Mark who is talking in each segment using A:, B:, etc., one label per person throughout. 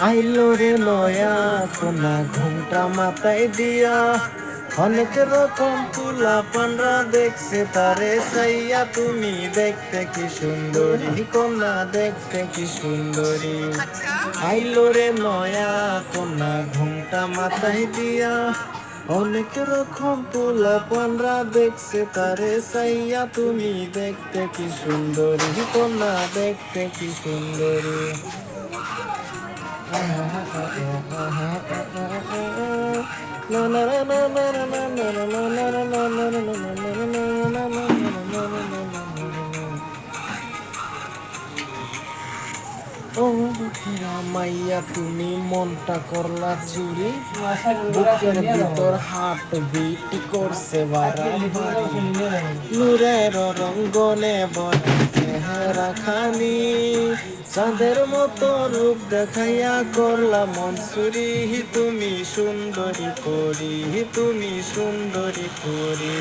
A: আইলো রে নয়া কোনা ঘুমটা মাথায় দিয়া, অনেক রকম তুলা পান্ডা দেখছে তারে সাইয়া, তুমি দেখতে কি সুন্দরী কন্যা, দেখতে কি সুন্দরী। আইলো রে নয়া কোনা ঘুমটা মাথায় দিয়া, অনেক রকম তুলা পান্ডা দেখছে তারে সাইয়া, তুমি দেখতে কি সুন্দরী কন্যা, দেখতে কি সুন্দরী। ও মাইয়া তুমি মনটা করলা চুরি, বুকের ভিতর হাট বিট করছে বাড়াবাড়ি, নূরের রঙ্গনে বলে চেহারা খানি, চাঁদের মতো রূপ দেখাইয়া করলা মনসুরি, তুমি সুন্দরী করি, তুমি সুন্দরী করি।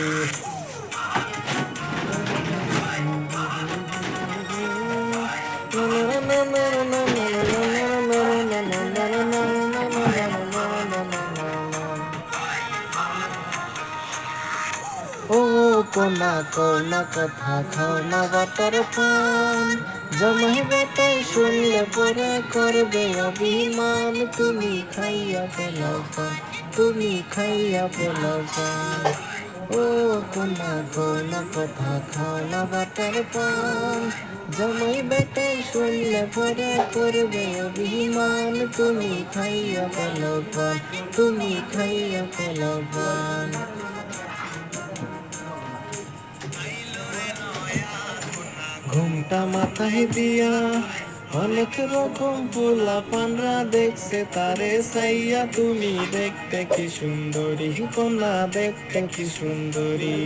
A: ও কোনা কোনা কথা খাও না বাটার পান, জামাই বাটাই শুনলে পরে করবে অভিমান, তুমি খাইয়া পেলাও পান, তুমি খাইয়া পেলাও পান। ও কোনা কোনা কথা খাও না বাটার পান, জামাই বেটাই শুনলে পরে করবে অভিমান, তুমি খাইয়া পেলাও পান, তুমি খাইয়া পেলাও পান। ঘুমটা মাথায় দিয়া, অনেক রকম পোলা পানরা দেখছে তারে সাইয়া, তুমি দেখতে কি সুন্দরী কন্যা, দেখতে কি সুন্দরী।